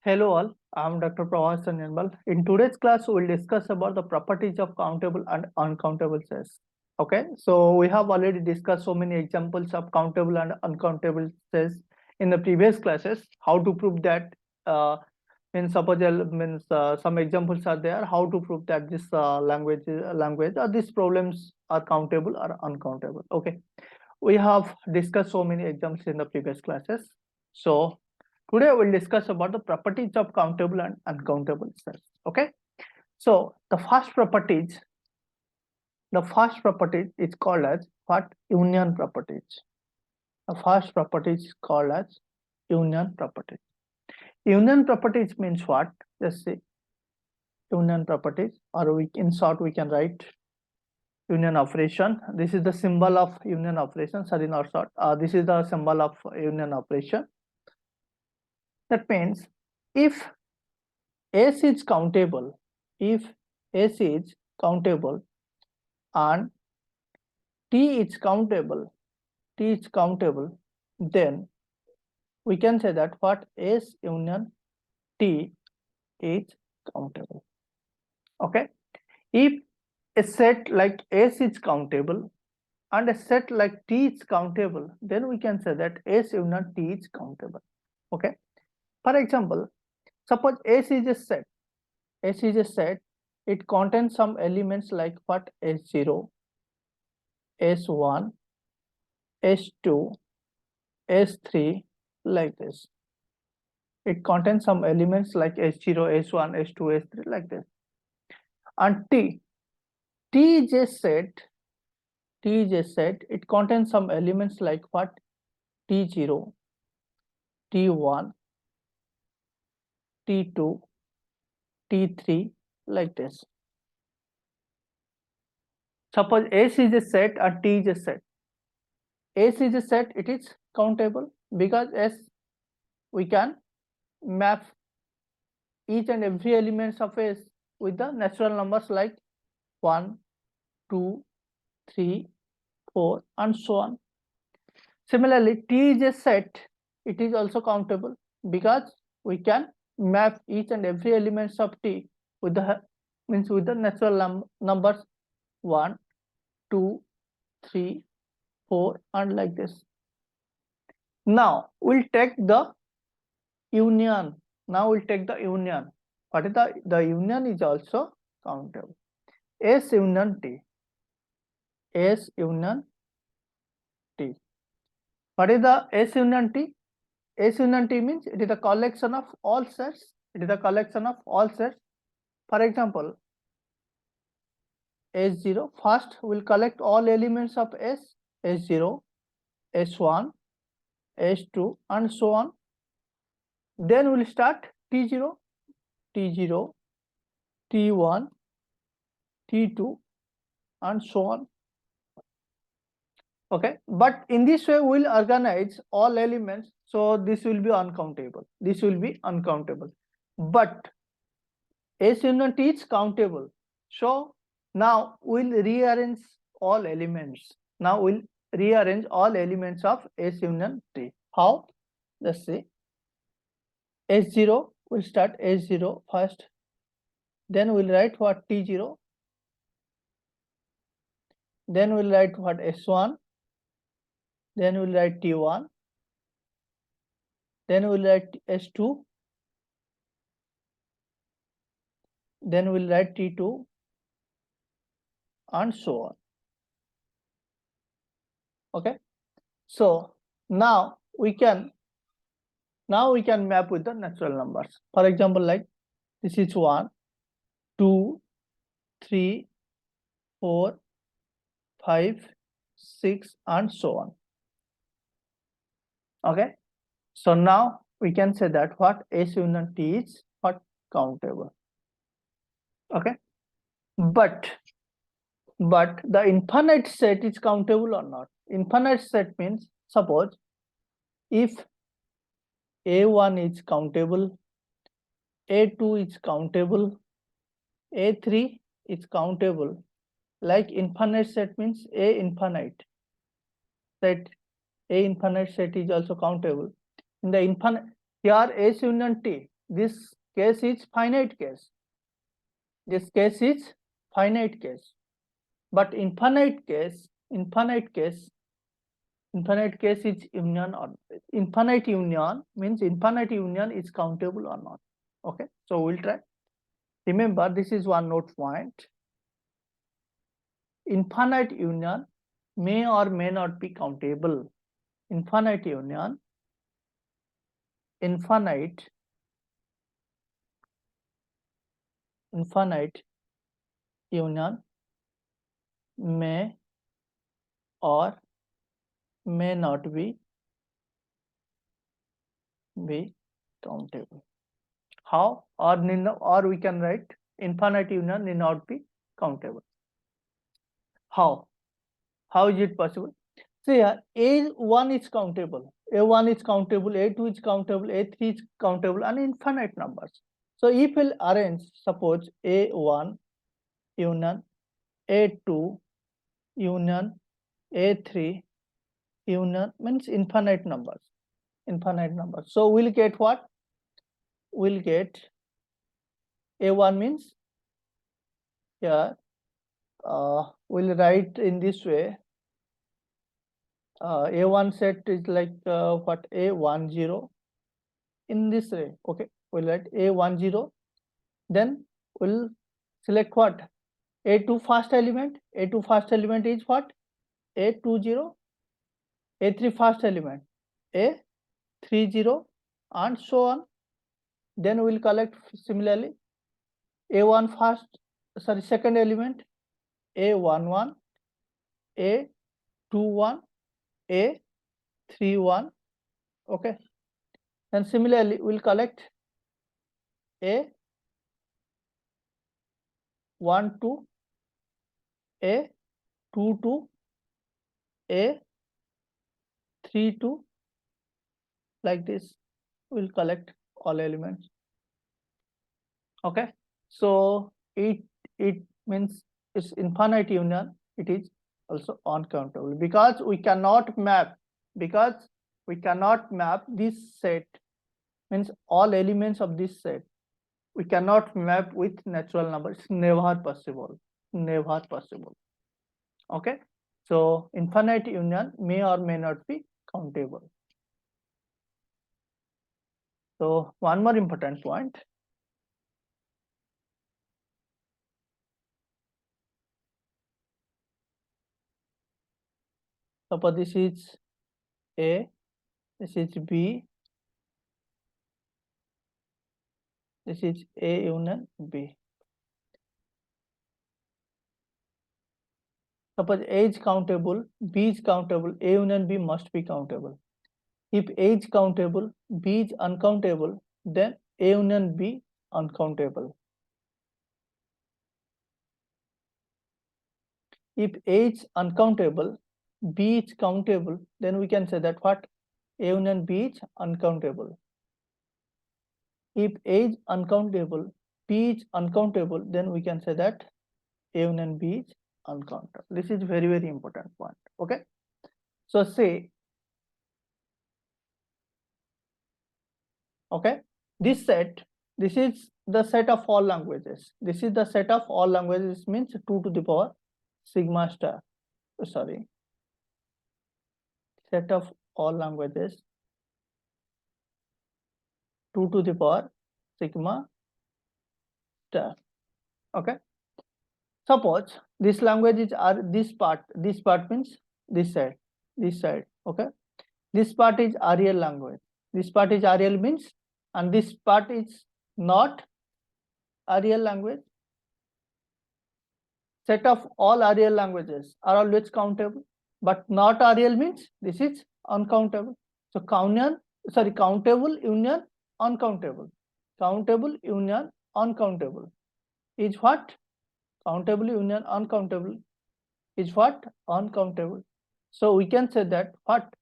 Hello all, I'm Dr. Pravas Sanyanbal. In today's class, we'll discuss about the properties of countable and uncountable sets. Okay, so we have already discussed so many examples of countable and uncountable sets in the previous classes. How to prove that some examples are there. How to prove that this language or these problems are countable or uncountable. Okay, we have discussed so many examples in the previous classes. So today we'll discuss about the properties of countable and uncountable sets. Okay. So the first property is called as what? Union properties. The first property is called as union properties. Union properties means what? Let's see. Union properties, or in short we can write union operation. This is the symbol of union operation. Sorry, not short. This is the symbol of union operation. That means if S is countable, if S is countable and T is countable, then we can say that what? S union T is countable. Okay. If a set like S is countable and a set like T is countable, then we can say that S union T is countable. Okay. For example, suppose S is a set. S is a set. It contains some elements like what? S0, S1, S2, S3, like this. It contains some elements like S0, S1, S2, S3, like this. And T is a set. It contains some elements like what? T0, T1, T2, T3, like this. Suppose S is a set and T is a set. S is a set, it is countable because S we can map each and every elements of S with the natural numbers like 1, 2, 3, 4 and so on. Similarly, T is a set, it is also countable because we can map each and every elements of T with the natural numbers 1, 2, 3, 4 and like this. Now we'll take the union. What is the union is also countable. S union T. S union T. What is the S union T? S union T means it is a collection of all sets. For example, S0. First, we'll collect all elements of S. S0, S1, S2, and so on. Then we'll start T0, T0, T1, T2, and so on. Okay, but in this way we'll organize all elements, so this will be uncountable. But S union T is countable. So now we'll rearrange all elements. of S union T. How? Let's see. S0, we'll start S0 first. Then we'll write what? T0. Then we'll write what? S1. Then we'll write T1. Then we'll write S2. Then we'll write T2 and so on. Okay. So now we can map with the natural numbers. For example, like this is 1, 2, 3, 4, 5, 6 and so on. Okay. So now we can say that what? S union T is what? Countable. Okay. But the infinite set is countable or not? Infinite set means, suppose if A1 is countable, A2 is countable, A3 is countable. Like infinite set means A infinite set is also countable. In the infinite, here S union T, this case is finite case. This case is finite case. But infinite case is union, or infinite union means infinite union is countable or not. Okay, so we'll try. Remember, this is one note point. Infinite union may or may not be countable. Infinite union, infinite union may or may not be countable. How? Or we can write infinite union need not be countable. How? How is it possible? See here, A1 is countable, A1 is countable, A2 is countable, A3 is countable, and infinite numbers. So if we'll arrange, suppose A1 union A2 union A3 union means infinite numbers. So we'll get what? We'll get A1 means here, we'll write in this way. A1 set is like what? A10 in this way. Okay, we'll write A10. Then we'll select what? A2 first element. A2 first element is what? A20. A3 first element A30, and so on. Then we'll collect similarly A1 second element A11, A21, A31. Okay, then similarly we'll collect A12, A22, A32, like this. We'll collect all elements. Okay, so it means it's infinite union. It is also uncountable because we cannot map. This set, means all elements of this set, we cannot map with natural number. It's never possible. Okay, so infinite union may or may not be countable. So one more important point. Suppose this is A, this is B, this is A union B. Suppose A is countable, B is countable, A union B must be countable. If A is countable, B is uncountable, then A union B uncountable. If A is uncountable, B is countable, then we can say that what? A union B is uncountable. If A is uncountable, B is uncountable, then we can say that A union B is uncountable. This is very, very important point. Okay, so say, okay, this is the set of all languages. This is the set of all languages, means 2 to the power sigma star. Sorry, set of all languages 2 to the power sigma star. Okay, suppose this languages are this part means this side. Okay, this part is Arial language. This part is Arial means, and this part is not Arial language. Set of all Arial languages are always countable, but not Arial means this is uncountable. So countable union uncountable. Countable union uncountable is what? Countable union uncountable is what? Uncountable. So we can say that what?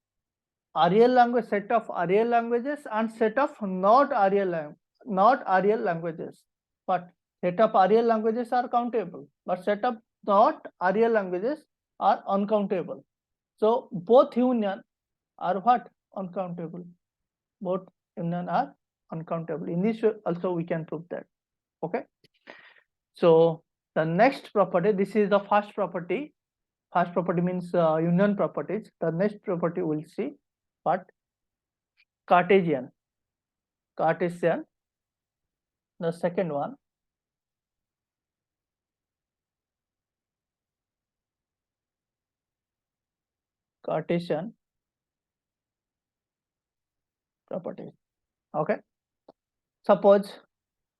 Arial language, set of Arial languages and set of not Arial languages. But set of Arial languages are countable, but set of not Arial languages are uncountable. So both union are what? Uncountable. Both union are uncountable. In this way also we can prove that. Okay, so the next property, this is the first property. First property means union properties. The next property we'll see what Cartesian. Cartesian. The second one, Cartesian properties. Okay, suppose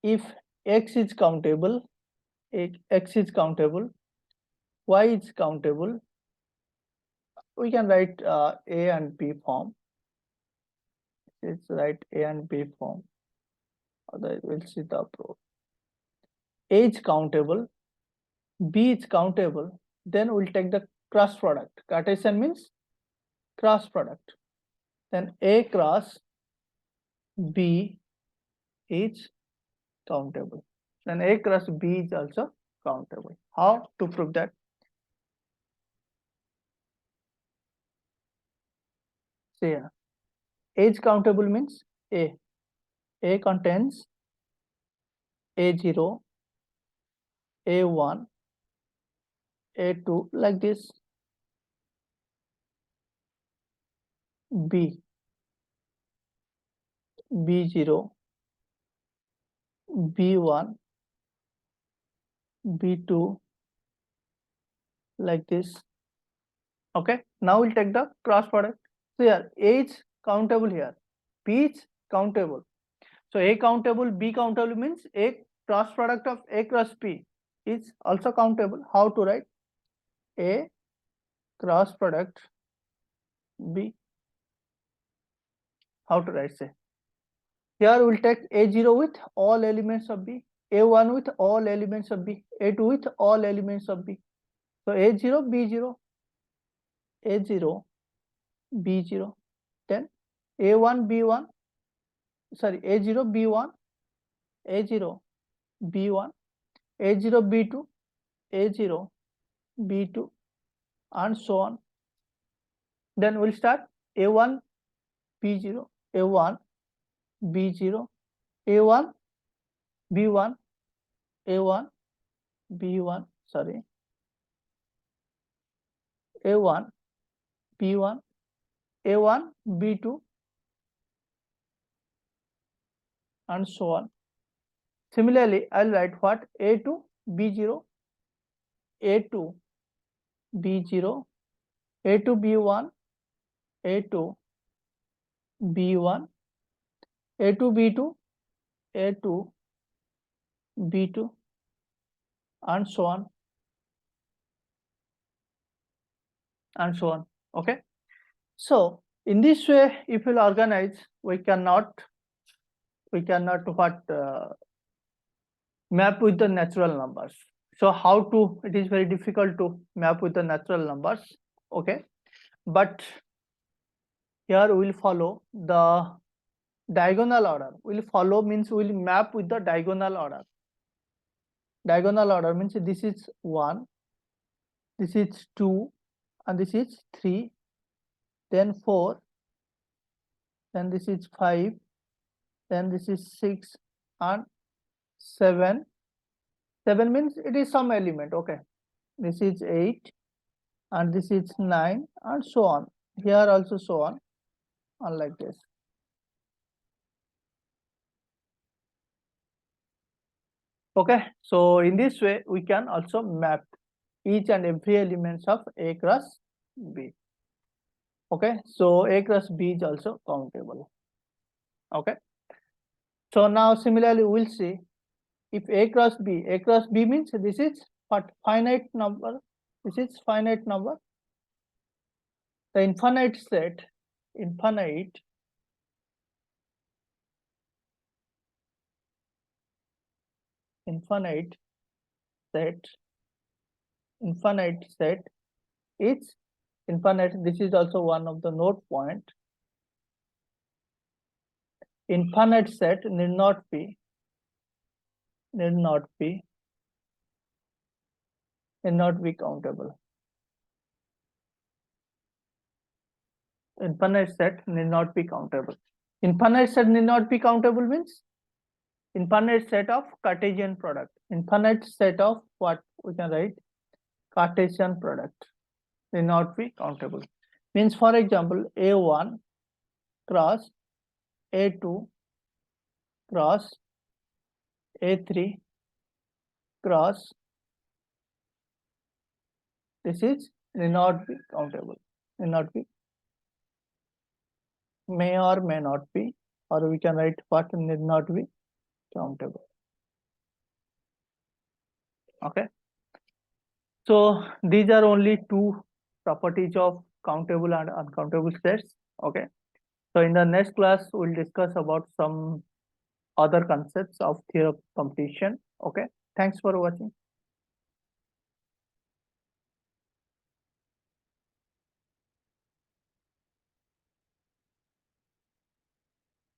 if x is countable, x is countable, y is countable, we can write A and B form. Let's write A and B form. Otherwise, we'll see the approach. A is countable, B is countable. Then we'll take the cross product. Cartesian means cross product. Then A cross B is countable. Then A cross B is also countable. How to prove that? See here. A is countable means A. A contains A0, A1, A2 like this. B, B0, B1, B2 like this. Okay, now we'll take the cross product. So here A is countable here, B is countable. So A countable, B countable means A cross product of A cross B is also countable. How to write? A cross product B. How to write? Say here we'll take A0 with all elements of B, A1 with all elements of B, A2 with all elements of B. So A0, B0, A0, B0, then A1, B1, sorry, A0, B1, A0, B1, A0, B2, A0, B2, and so on. Then we'll start A1, B0, A1, B0, A1, B1, A1, B1, sorry, A1, B1, A1, B2, and so on. Similarly, I'll write what? A2, B0, A2, B0, A2, B1, A2, B1, A2, B2, A2, B2, and so on, and so on. Okay, so in this way, if we'll organize, we cannot what map with the natural numbers. So how to? It is very difficult to map with the natural numbers. Okay, but here we will follow the diagonal order. We'll follow means we'll map with the diagonal order. Diagonal order means this is 1, this is 2, and this is 3, then 4, then this is 5, then this is 6, and 7. 7 means it is some element. Okay, this is 8, and this is 9, and so on. Here also so on, and like this. Okay, so in this way we can also map each and every elements of A cross B. Okay, so A cross B is also countable. Okay, so now similarly we'll see if A cross B means this is what? Finite number. This is finite number. The infinite set, infinite set is infinite. This is also one of the note point. Infinite set need not be countable. Infinite set need not be countable. Infinite set need not be countable means infinite set of Cartesian product. Infinite set of what we can write? Cartesian product need not be countable. Means for example, A1 cross A2 cross A3 cross, this is need not be countable. Need not be, may or may not be, or we can write what need not be countable. Okay. So these are only two properties of countable and uncountable sets. Okay. So in the next class, we'll discuss about some other concepts of theory of completion. Okay. Thanks for watching.